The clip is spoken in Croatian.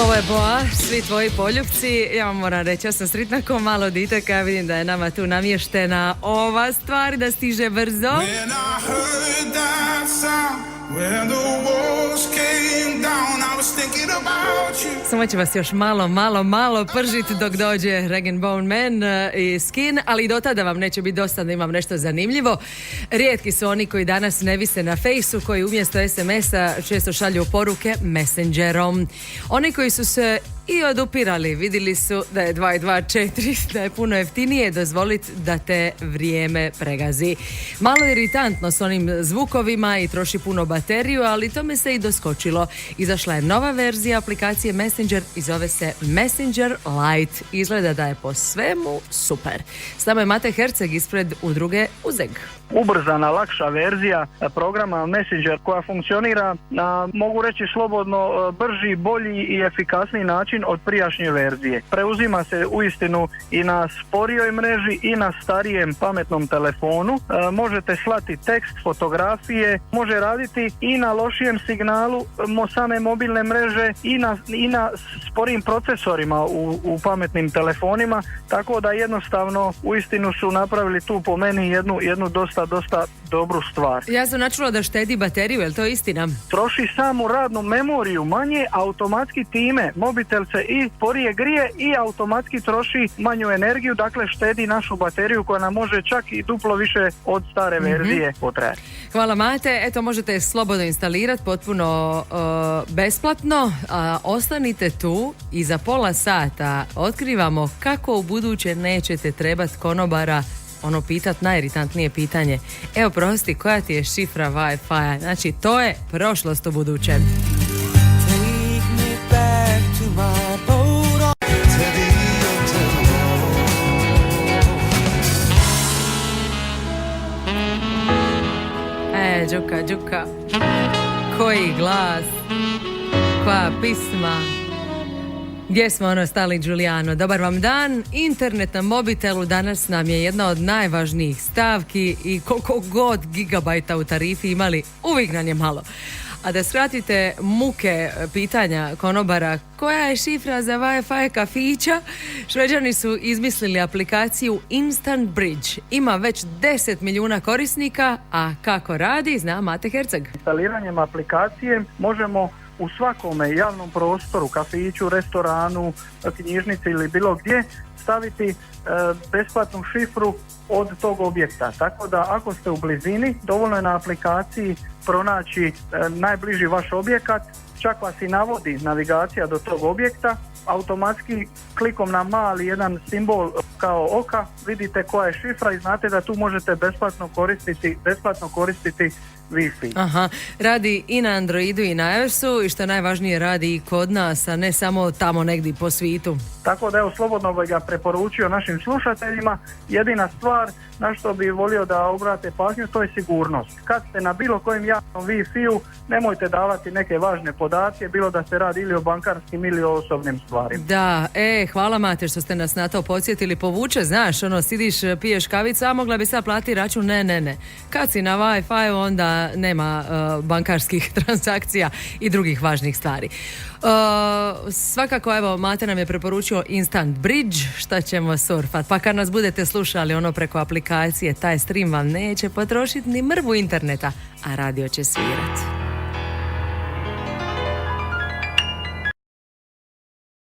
Ovo je Boa, svi tvoji poljupci. Ja vam moram reći, ja sam sretna ko malo dite kada vidim da je nama tu namještena ova stvar, da stiže brzo. Samo će vas još malo pržiti dok dođe Rag & Bone Man i Skin, ali i do tada vam neće biti dosta da imam nešto zanimljivo. Rijetki su oni koji danas ne vise na fejsu, koji umjesto SMS-a često šalju poruke Messengerom. Oni koji su se i odupirali, vidjeli su da je 224, da je puno jeftinije dozvoliti da te vrijeme pregazi. Malo iritantno s onim zvukovima i troši puno bateriju, ali tome se i doskočilo. Izašla je nova verzija aplikacije Messenger i zove se Messenger Lite. Izgleda da je po svemu super. S nama je Mate Herceg ispred udruge Uzeg. Ubrzana, lakša verzija programa Messenger koja funkcionira na, mogu reći slobodno, brži, bolji i efikasniji način od prijašnje verzije. Preuzima se uistinu i na sporijoj mreži i na starijem pametnom telefonu. Možete slati tekst, fotografije, može raditi i na lošijem signalu same mobilne mreže i na sporijim procesorima u pametnim telefonima, tako da jednostavno uistinu su napravili tu po meni jednu dosta dobru stvar. Ja sam načula da štedi bateriju, je li to istina? Troši samu radnu memoriju manje, automatski time mobitel se i sporije grije i automatski troši manju energiju, dakle štedi našu bateriju koja nam može čak i duplo više od stare verzije potrajati. Hvala Mate, eto možete slobodno instalirati potpuno besplatno, ostanite tu i za pola sata otkrivamo kako u buduće nećete trebati konobara pitat najiritantnije pitanje. Evo prosti, koja ti je šifra Wi-Fi? Znači, to je prošlost u budućem. Đuka. Koji glas? Koja pisma? Gdje smo stali, Giuliano? Dobar vam dan. Internet na mobitelu danas nam je jedna od najvažnijih stavki i koliko god gigabajta u tarifi imali, uvijek nam je malo. A da skratite muke pitanja konobara koja je šifra za Wi-Fi kafića, Šveđani su izmislili aplikaciju Instant Bridge. Ima već 10 milijuna korisnika, a kako radi zna Mate Herceg. Instaliranjem aplikacije možemo u svakome javnom prostoru, kafiću, restoranu, knjižnici ili bilo gdje staviti besplatnu šifru od tog objekta. Tako da ako ste u blizini, dovoljno je na aplikaciji pronaći najbliži vaš objekat, čak vas i navodi navigacija do tog objekta, automatski klikom na mali jedan simbol kao oka vidite koja je šifra i znate da tu možete besplatno koristiti Wi-Fi. Aha, radi i na Androidu i na iOS-u i što najvažnije radi i kod nas, a ne samo tamo negdje po svijetu. Tako da slobodno bi ga preporučio našim slušateljima. Jedina stvar na što bi volio da obrate pažnju, to je sigurnost. Kad ste na bilo kojem javnom Wi-Fi-u, nemojte davati neke važne podatke, bilo da se radi ili o bankarskim ili o osobnim stvarima. Da, hvala Mate što ste nas na to podsjetili. Povuče, znaš, sidiš, piješ kavicu, a mogla bi sad platiti račun, ne. Kad si na Wi-Fi, onda nema bankarskih transakcija i drugih važnih stvari. Svakako, evo, Mate nam je preporučio Instant Bridge, šta ćemo surfat. Pa kad nas budete slušali preko aplikacije, taj stream vam neće potrošiti ni mrvu interneta, a radio će svirat.